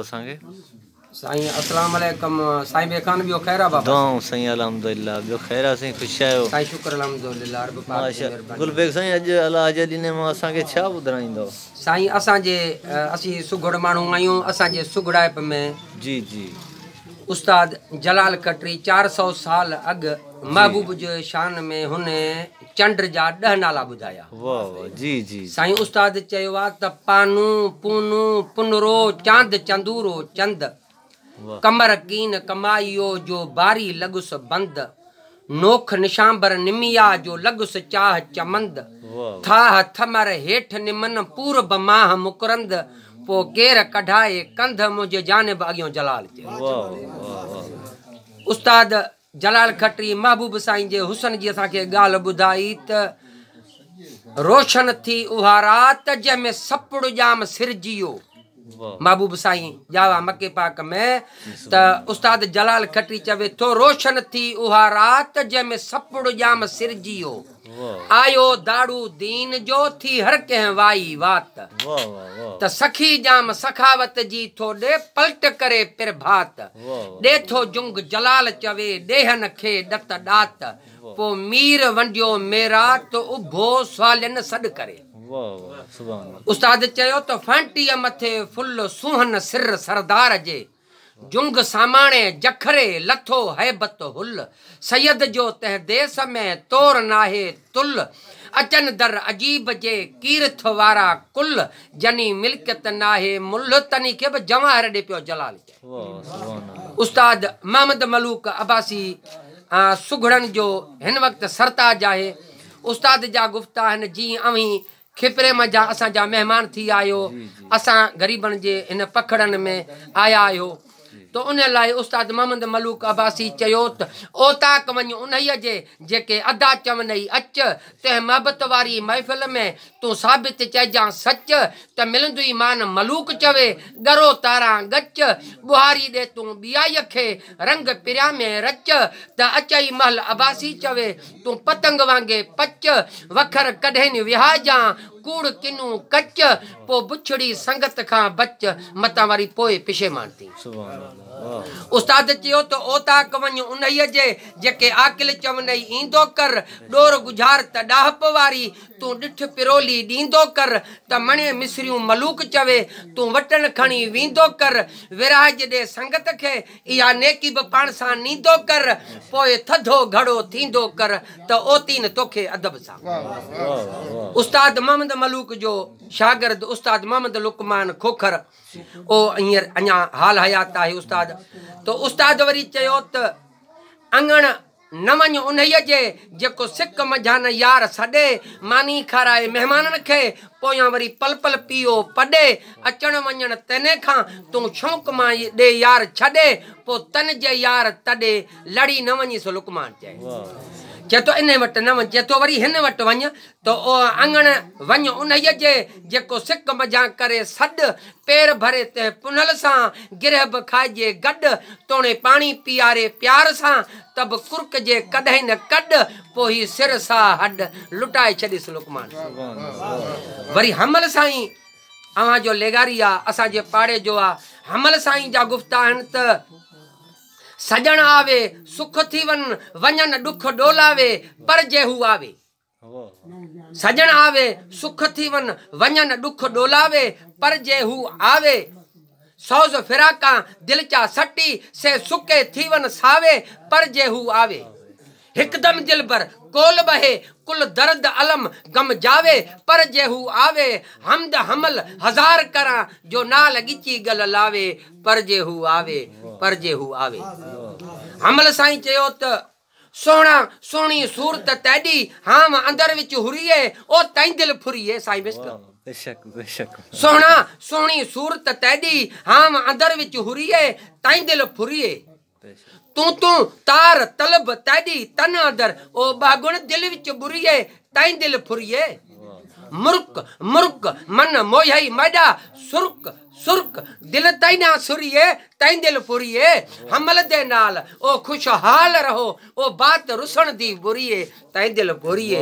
असांखे साईं अस्सलाम वालेकुम साईं बेखान बियो खैर आ बाबा दुआऊं साईं अल्हम्दुलिल्लाह बियो खैर आहे साईं ख़ुशि आहियो साईं शुक्र अल्हम्दुलिल्लाह रब पाक जी मेहरबानी गुलबेग साईं अॼु अलाह जे ॾींहं में असांखे छा ॿुधाईंदव साईं असी सुगड़ माण्हू आहियूं असांजे सुगड़ाइप में जी जी उस्ताद जलाल खत्री 400 साल अॻु महबूब जे शान में हुन चंड जा 10 नाला ॿुधाया वाह वाह जी जी साईं उस्ताद चयो आहे त पानू पूनू पुनरो चांद चंदूरो चंद कमर कीन कमाइयो जो बारी लगुस बंद नोख निशांबर निमिया जो लगुस चाह चमंद थाह थमर हेठ निमन पूरब माह मुकरंद पो केर कढाए कंध मुझे जानिब अगियो जलाल उस्ताद जलाल खत्री महबूब साईं जे हुसन जी असांखे ॻाल्हि ॿुधाई त रोशन थी उहा रात जंहिंमें सपुड़ जाम सिरजियो महबूब साईं जावा मके पाक में त उस्ताद जलाल खत्री चवे थो रोशन थी उहा रात जंहिंमें सपुड़ जाम सिरजियो आयो दाड़ू दीन जो थी हर कंहिं वाई वात त सखी जाम सखावत जी थो ॾे पलट करे पिर भात ॾे थो जुंग जलाल चवे ॾेहन खे ॾत ॾात पो मीर वंडियो मेरा तो उभो सवालियन सॾ करे उस्ताद चयो त फांटीअ मथे फुल सुहन सिर सरदार जे जुंग सामाणे जखरे लथो हैबत हुल सैयद जो तह देस में तोर नाहे तुल अचन दर अजीब जे कीरथ वारा कुल जनी मिल्कियत नाहे मुल तनी के बि जवाहर ॾे पियो जलाल उस्ताद मोहम्मद मलूक अब्बासी सुगड़न जो हिन वक्त सरताज आहे उस्ताद जा गुफ्ता आहिनि जीअं अवी खिपरे मजा असांजा मेहमान थी आयो असां ग़रीबन जे हिन पखड़न में आया आहियो तो उन लाइ उस्ताद मोहम्मद मलूक अब्बासी चयो त ओताक वञ उन्हीअ जे जेके अदा चवनई अच तंहिं महबत वारी महफ़िल में तूं साबित चइजां सच त मिलंदुई मान मलूक चवे ॻरो तारां गच बुहारी ॾे तूं ॿियाईअ खे रंग पिरिया में रच त अचई महल अब्बासी चवे तूं पतंग वांगे पच वखर कढेनि विहाजां कूड़ किनू कच पो बुछड़ी संगत खां बच मतां वरी पोइ पिशेमान थी उस्ताद चयो त ओताक वञ उन्हीअ जे जेके आकिल चवनई ईंदो कर ॾोर गुज़ार त ॾाहप वारी तूं ॾिठ पिरोली ॾींदो कर त मणे मिसरियूं मलूक चवे तूं वटण खणी वेंदो कर विराज ॾे संगत खे इहा नेकी बि पाण सां नींदो कर पोइ थधो घड़ो थींदो कर त ओतीन तोखे अदब सां उस्ताद मोहम्मद मलूक जो शागिर्द उस्ताद मोहम्मद लुकमान खोखर ओ हींअर अञा हाल हयात आहे उस्ताद तो उस्ताद वरी चयो त अंगण न वञ उन्हीअ जे जेको सिक मझान यार सॾे मानी खाराए महिमाननि खे पोयां वरी पल पल पीओ पॾे अचण वञण तने खां तूं शौक़ मां ॾे यार छॾे पोइ तन जे यार तॾे लड़ी न वञी सो लुकमान चए चए थो इन वटि न वञ चए थो वरी हिन वटि वञ त अंगण वञ उन्हीअ जे जेको सिक मझा करे सॾ पेर भरे ते पुनल सां गिरह बि खाइजे गॾु तोणे पाणी पीआरे प्यार सां त बि कुर्क जे कॾहिं न कॾ पोइ ही सिर सां हॾ लुटाए छॾीस लुकमान वरी हमल साईं अव्हां जो लेगारी आहे असांजे पाड़े जो आहे हमल साईं जा गुफ्ता आहिनि त सजण आवे सुख थी वञन ॾुख डोलावे पर जे हू आवे सजण आवे सुख थी वञन ॾुख डोलावे पर जे हू आवे सौज फिराका दिल चा सटी से सुके थी वन सावे पर जे हू आवे हिकदम दिल पर कोल बहे कुल दर्द अलम गम जावे पर जे हू आवे हमद हमल हजार करा जो नाल गिची गल लावे पर जे हू आवे हमल साईं चयो त सोहणा सोहणी सूरत तैडी हाम अंदर विच हुरिए ओ ताईं दिल फुरिए साईं बेशक सोहणा सोहणी सूरत तैडी हाम अंदर विच हुरिए ताईं दिल फुरिए तू तार तलब तैडी तन अंदर ओ बागुण दिल विच बुरिए ताईं दिल फुरिए मुर्क मुर्क मन मोहई मैडा सुर्क सुर्क दिल ताईं ना सुरिए ताईं दिल फुरिए हमल दे नाल ओ खुशहाल रहो ओ बात रुसण दी बुरिए ताईं दिल फुरिए